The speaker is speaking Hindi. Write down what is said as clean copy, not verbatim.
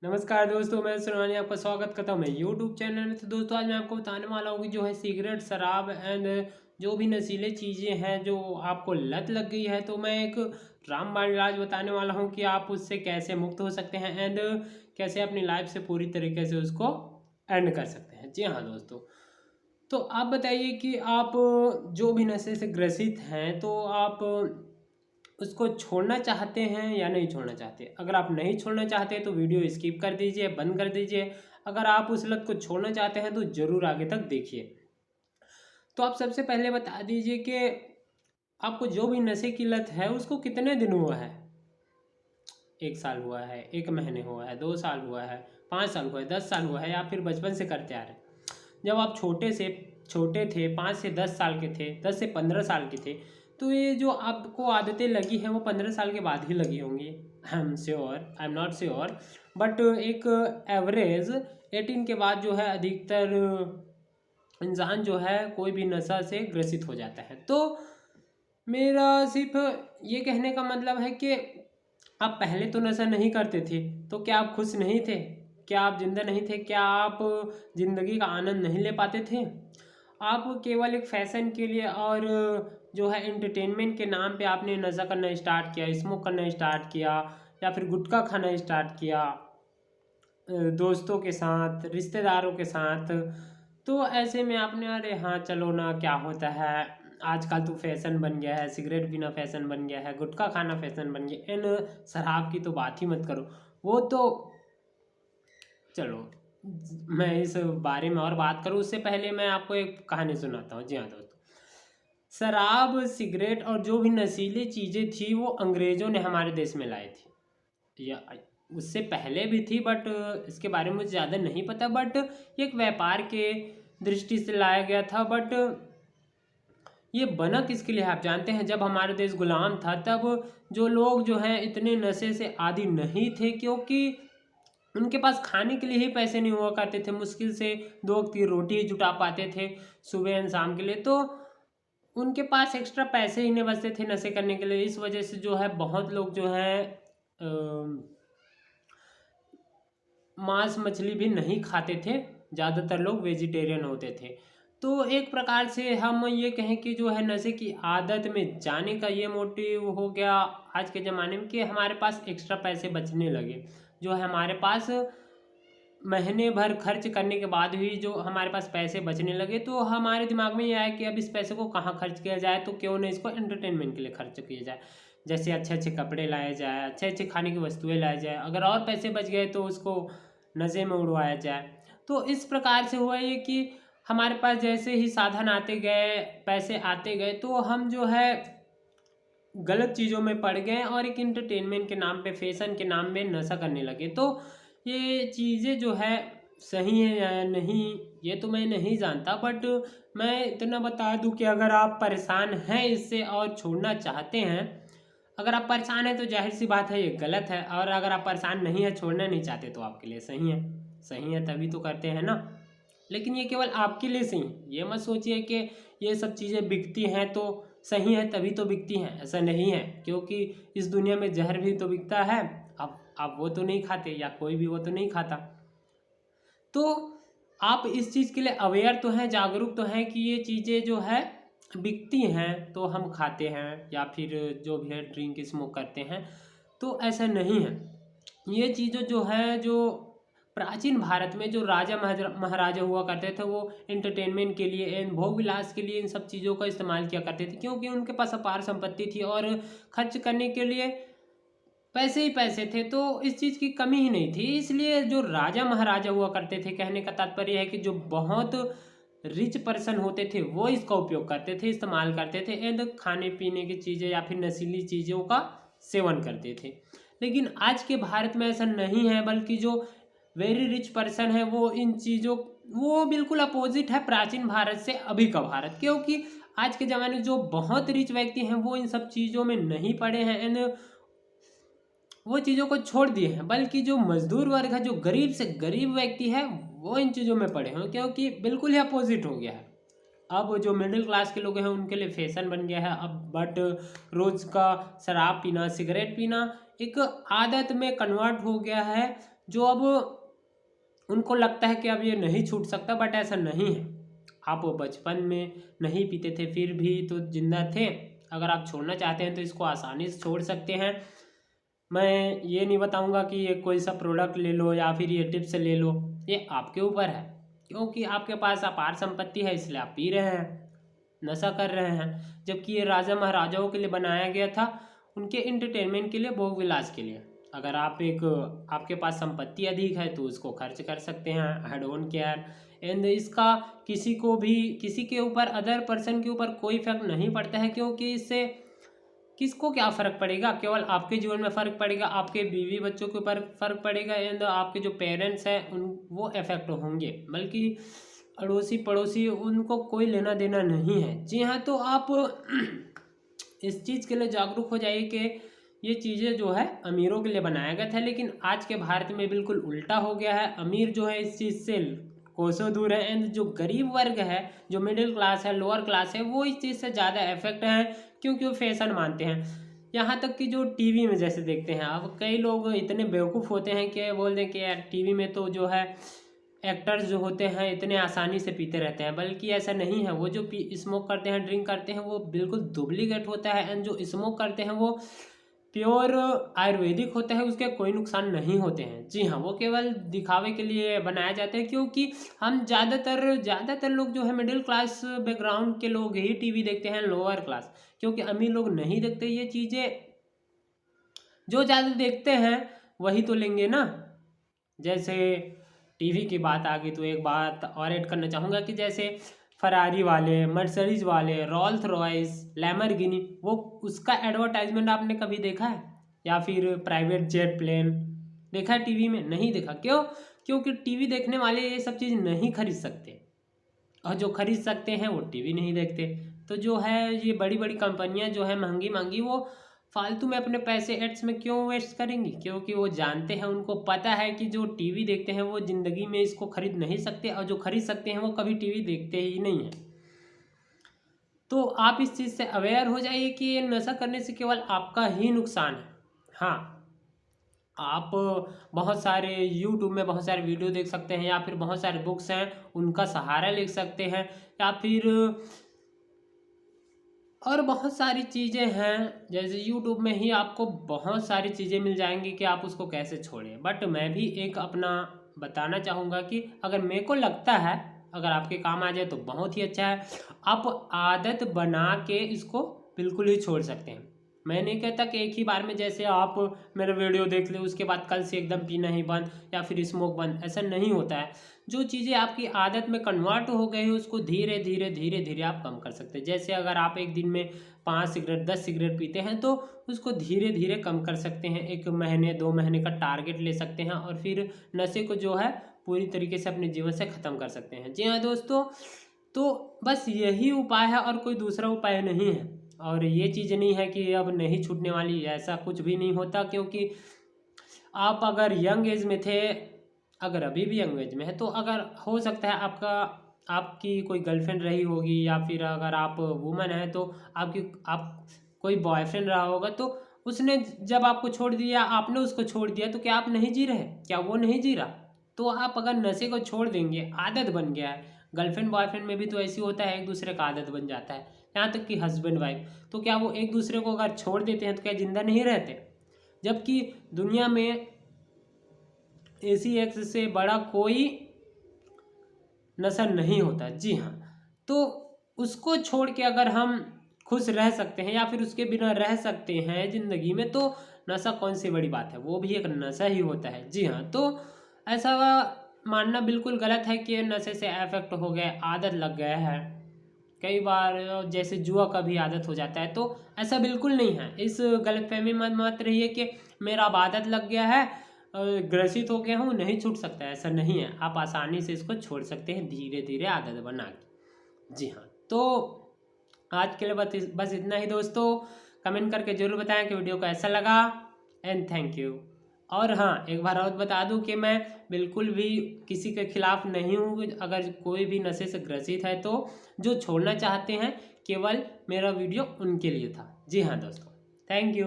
नमस्कार दोस्तों, मैं सुनानी आपका स्वागत करता हूँ मैं यूट्यूब चैनल में। तो दोस्तों आज मैं आपको बताने वाला हूँ कि जो है सिगरेट, शराब एंड जो भी नशीले चीज़ें हैं जो आपको लत लग गई है, तो मैं एक रामबाण इलाज बताने वाला हूँ कि आप उससे कैसे मुक्त हो सकते हैं एंड कैसे अपनी लाइफ से पूरी तरीके से उसको एंड कर सकते हैं। जी हाँ दोस्तों, तो आप बताइए कि आप जो भी नशे से ग्रसित हैं तो आप उसको छोड़ना चाहते हैं या नहीं छोड़ना चाहते। अगर आप नहीं छोड़ना चाहते तो वीडियो स्किप कर दीजिए, बंद कर दीजिए। अगर आप उस लत को छोड़ना चाहते हैं तो ज़रूर आगे तक देखिए। तो आप सबसे पहले बता दीजिए कि आपको जो भी नशे की लत है उसको कितने दिन हुआ है। 1 साल हुआ है, 1 महीने हुआ है, 2 साल हुआ है, 5 साल हुआ है, 10 साल हुआ है, या फिर बचपन से करते आ रहे हैं। जब आप छोटे थे, 5 से 10 साल के थे, 10 से 15 साल के थे, तो ये जो आपको आदतें लगी हैं वो 15 साल के बाद ही लगी होंगी। I am not sure, but एक एवरेज 18 के बाद जो है अधिकतर इंसान जो है कोई भी नशा से ग्रसित हो जाता है। तो मेरा सिर्फ ये कहने का मतलब है कि आप पहले तो नशा नहीं करते थे, तो क्या आप खुश नहीं थे? क्या आप जिंदा नहीं थे? क्या आप जिंदगी का आनंद नहीं ले पाते थे? आप केवल एक फैशन के लिए और जो है एंटरटेनमेंट के नाम पे आपने नशा करना स्टार्ट किया, स्मोक करना स्टार्ट किया, या फिर गुटखा खाना स्टार्ट किया दोस्तों के साथ, रिश्तेदारों के साथ। तो ऐसे में आपने अरे हाँ चलो ना, क्या होता है, आजकल तो फैशन बन गया है, सिगरेट पीना फैशन बन गया है, गुटखा खाना फैशन बन गया, इन शराब की तो बात ही मत करो। वो तो चलो, मैं इस बारे में और बात करूँ उससे पहले मैं आपको एक कहानी सुनाता हूँ। जी हाँ दोस्तों, शराब, सिगरेट और जो भी नशीली चीज़ें थी वो अंग्रेज़ों ने हमारे देश में लाई थी, या उससे पहले भी थी, बट इसके बारे में मुझे ज़्यादा नहीं पता। बट एक व्यापार के दृष्टि से लाया गया था। बट ये बना किसके लिए आप जानते हैं? जब हमारा देश गुलाम था तब जो लोग जो हैं इतने नशे से आदी नहीं थे, क्योंकि उनके पास खाने के लिए ही पैसे नहीं हुआ करते थे। मुश्किल से 2 वक्त की रोटी ही जुटा पाते थे सुबह एंड शाम के लिए। तो उनके पास एक्स्ट्रा पैसे ही नहीं बचते थे नशे करने के लिए। इस वजह से जो है बहुत लोग जो है मांस मछली भी नहीं खाते थे। ज़्यादातर लोग वेजिटेरियन होते थे। तो एक प्रकार से हम ये कहें कि जो है नशे की आदत में जाने का ये मोटिव हो गया आज के ज़माने में कि हमारे पास एक्स्ट्रा पैसे बचने लगे। जो है हमारे पास महीने भर खर्च करने के बाद भी जो हमारे पास पैसे बचने लगे, तो हमारे दिमाग में ये आया कि अब इस पैसे को कहाँ खर्च किया जाए, तो क्यों ना इसको एंटरटेनमेंट के लिए खर्च किया जाए। जैसे अच्छे अच्छे कपड़े लाए जाए, अच्छे अच्छे खाने की वस्तुएं लाए जाए, अगर और पैसे बच गए तो उसको नशे में उड़वाया जाए। तो इस प्रकार से हुआ ये कि हमारे पास जैसे ही साधन आते गए, पैसे आते गए, तो हम जो है गलत चीज़ों में पड़ गए और एक इंटरटेनमेंट के नाम पे, फैशन के नाम पे नशा करने लगे। तो ये चीज़ें जो है सही है या नहीं ये तो मैं नहीं जानता, बट मैं इतना बता दूं कि अगर आप परेशान हैं इससे और छोड़ना चाहते हैं, अगर आप परेशान हैं तो जाहिर सी बात है ये गलत है, और अगर आप परेशान नहीं है, छोड़ना नहीं चाहते, तो आपके लिए सही है। सही है तभी तो करते हैं ना। लेकिन ये केवल आपके लिए सही है। ये मत सोचिए कि ये सब चीज़ें बिकती हैं तो सही है तभी तो बिकती हैं, ऐसा नहीं है। क्योंकि इस दुनिया में जहर भी तो बिकता है। अब आप वो तो नहीं खाते, या कोई भी वो तो नहीं खाता। तो आप इस चीज़ के लिए अवेयर तो हैं, जागरूक तो हैं कि ये चीज़ें जो है बिकती हैं तो हम खाते हैं, या फिर जो भी है ड्रिंक स्मोक करते हैं। तो ऐसा नहीं है। ये चीज़ें जो है, जो प्राचीन भारत में जो राजा महाराजा हुआ करते थे, वो एंटरटेनमेंट के लिए एंड भोग विलास के लिए इन सब चीज़ों का इस्तेमाल किया करते थे, क्योंकि उनके पास अपार संपत्ति थी और खर्च करने के लिए पैसे ही पैसे थे। तो इस चीज़ की कमी ही नहीं थी। इसलिए जो राजा महाराजा हुआ करते थे, कहने का तात्पर्य है कि जो बहुत रिच पर्सन होते थे वो इसका उपयोग करते थे, इस्तेमाल करते थे एंड खाने पीने की चीज़ें या फिर नशीली चीज़ों का सेवन करते थे। लेकिन आज के भारत में ऐसा नहीं है, बल्कि जो वेरी रिच पर्सन है वो इन चीज़ों, वो बिल्कुल अपोजिट है प्राचीन भारत से अभी का भारत। क्योंकि आज के ज़माने में जो बहुत रिच व्यक्ति हैं वो इन सब चीज़ों में नहीं पड़े हैं एंड वो चीज़ों को छोड़ दिए हैं, बल्कि जो मजदूर वर्ग है, जो गरीब से गरीब व्यक्ति है, वो इन चीज़ों में पड़े हैं। क्योंकि बिल्कुल ही अपोजिट हो गया है। अब जो मिडिल क्लास के लोग हैं उनके लिए फैशन बन गया है अब, बट रोज़ का शराब पीना, सिगरेट पीना एक आदत में कन्वर्ट हो गया है, जो अब उनको लगता है कि अब ये नहीं छूट सकता, बट ऐसा नहीं है। आप बचपन में नहीं पीते थे फिर भी तो जिंदा थे। अगर आप छोड़ना चाहते हैं तो इसको आसानी से छोड़ सकते हैं। मैं ये नहीं बताऊंगा कि ये कोई सा प्रोडक्ट ले लो या फिर ये टिप्स ले लो, ये आपके ऊपर है, क्योंकि आपके पास अपार संपत्ति है इसलिए आप पी रहे हैं, नशा कर रहे हैं। जबकि ये राजा महाराजाओं के लिए बनाया गया था, उनके इंटरटेनमेंट के लिए, भोग विलास के लिए। अगर आपके पास संपत्ति अधिक है तो उसको खर्च कर सकते हैं, आई डोंट केयर। एंड इसका किसी के ऊपर, अदर पर्सन के ऊपर कोई इफेक्ट नहीं पड़ता है, क्योंकि इससे किसको क्या फ़र्क पड़ेगा? केवल आपके जीवन में फ़र्क पड़ेगा, आपके बीवी बच्चों के ऊपर फ़र्क पड़ेगा, एंड आपके जो पेरेंट्स हैं उन वो इफेक्ट होंगे, बल्कि अड़ोसी पड़ोसी उनको कोई लेना देना नहीं है। जी हाँ, तो आप इस चीज़ के लिए जागरूक हो जाइए कि ये चीज़ें जो है अमीरों के लिए बनाया गया था, लेकिन आज के भारत में बिल्कुल उल्टा हो गया है। अमीर जो है इस चीज़ से कोसों दूर है, एंड जो गरीब वर्ग है, जो मिडिल क्लास है, लोअर क्लास है, वो इस चीज़ से ज़्यादा इफेक्ट है, क्योंकि वो फैशन मानते हैं। यहाँ तक कि जो टीवी में जैसे देखते हैं, अब कई लोग इतने बेवकूफ़ होते हैं कि बोल दें कि यार टीवी में तो जो है एक्टर्स जो होते हैं इतने आसानी से पीते रहते हैं, बल्कि ऐसा नहीं है। वो जो स्मोक करते हैं, ड्रिंक करते हैं, वो बिल्कुल डुप्लीकेट होता है, एंड जो स्मोक करते हैं वो प्योर आयुर्वेदिक होता है, उसके कोई नुकसान नहीं होते हैं। जी हाँ, वो केवल दिखावे के लिए बनाया जाता है, क्योंकि हम ज़्यादातर लोग जो है मिडिल क्लास बैकग्राउंड के लोग ही टीवी देखते हैं, लोअर क्लास, क्योंकि अमीर लोग नहीं देखते ये चीज़ें। जो ज़्यादा देखते हैं वही तो लेंगे ना। जैसे टीवी की बात आ गई तो एक बात और ऐड करना चाहूँगा कि जैसे फरारी वाले, मर्सिडीज वाले, रोल्स रॉयस, लैम्बोर्गिनी, वो उसका एडवर्टाइजमेंट आपने कभी देखा है? या फिर प्राइवेट जेट प्लेन देखा है टीवी में? नहीं देखा। क्यों? क्योंकि टीवी देखने वाले ये सब चीज़ नहीं खरीद सकते, और जो खरीद सकते हैं वो टीवी नहीं देखते। तो जो है ये बड़ी बड़ी कंपनियां जो है महंगी महंगी, वो फालतू में अपने पैसे एड्स में क्यों वेस्ट करेंगी? क्योंकि वो जानते हैं, उनको पता है कि जो टीवी देखते हैं वो ज़िंदगी में इसको खरीद नहीं सकते, और जो खरीद सकते हैं वो कभी टीवी देखते ही नहीं हैं। तो आप इस चीज़ से अवेयर हो जाइए कि ये नशा करने से केवल आपका ही नुकसान है। हाँ, आप बहुत सारे यूट्यूब में बहुत सारे वीडियो देख सकते हैं, या फिर बहुत सारे बुक्स हैं उनका सहारा ले सकते हैं, या फिर और बहुत सारी चीज़ें हैं। जैसे यूट्यूब में ही आपको बहुत सारी चीज़ें मिल जाएंगी कि आप उसको कैसे छोड़ें। बट मैं भी एक अपना बताना चाहूँगा कि अगर मेरे को लगता है अगर आपके काम आ जाए तो बहुत ही अच्छा है। आप आदत बना के इसको बिल्कुल ही छोड़ सकते हैं। मैं नहीं कहता कि एक ही बार में जैसे आप मेरा वीडियो देख ले उसके बाद कल से एकदम पीना ही बंद या फिर स्मोक बंद, ऐसा नहीं होता है। जो चीज़ें आपकी आदत में कन्वर्ट हो गई है उसको धीरे धीरे आप कम कर सकते हैं। जैसे अगर आप एक दिन में 5 सिगरेट 10 सिगरेट पीते हैं तो उसको धीरे धीरे कम कर सकते हैं। 1 महीने 2 महीने का टारगेट ले सकते हैं, और फिर नशे को जो है पूरी तरीके से अपने जीवन से ख़त्म कर सकते हैं। जी हाँ दोस्तों, तो बस यही उपाय है और कोई दूसरा उपाय नहीं है। और ये चीज़ नहीं है कि अब नहीं छूटने वाली, ऐसा कुछ भी नहीं होता। क्योंकि आप अगर यंग एज में थे, अगर अभी भी यंग एज में है, तो अगर हो सकता है आपकी कोई गर्लफ्रेंड रही होगी, या फिर अगर आप वुमन है तो आप कोई बॉयफ्रेंड रहा होगा, तो उसने जब आपको छोड़ दिया, आपने उसको छोड़ दिया, तो क्या आप नहीं जी रहे? क्या वो नहीं जी रहा? तो आप अगर नशे को छोड़ देंगे, आदत बन गया है। गर्लफ्रेंड बॉयफ्रेंड में भी तो ऐसी होता है, एक दूसरे का आदत बन जाता है। यहाँ तक कि हस्बैंड वाइफ, तो क्या वो एक दूसरे को अगर छोड़ देते हैं तो क्या जिंदा नहीं रहते? जबकि दुनिया में एसी एक्स से बड़ा कोई नशा नहीं होता। जी हाँ, तो उसको छोड़ के अगर हम खुश रह सकते हैं या फिर उसके बिना रह सकते हैं ज़िंदगी में, तो नशा कौन सी बड़ी बात है? वो भी एक नशा ही होता है। जी हाँ, तो ऐसा मानना बिल्कुल गलत है कि नशे से अफेक्ट हो गए, आदत लग गया है। कई बार जैसे जुआ का भी आदत हो जाता है, तो ऐसा बिल्कुल नहीं है। इस गलतफहमी में मत रहिए कि मेरा अब आदत लग गया है, ग्रसित हो गया हूँ, नहीं छूट सकता। ऐसा नहीं है, आप आसानी से इसको छोड़ सकते हैं धीरे धीरे आदत बना के। जी हाँ, तो आज के लिए बस इतना ही दोस्तों। कमेंट करके ज़रूर बताएं कि वीडियो कैसा लगा, एंड थैंक यू। और हाँ, एक बार और बता दूं कि मैं बिल्कुल भी किसी के खिलाफ नहीं हूँ। अगर कोई भी नशे से ग्रसित है तो जो छोड़ना चाहते हैं, केवल मेरा वीडियो उनके लिए था। जी हाँ दोस्तों, थैंक यू।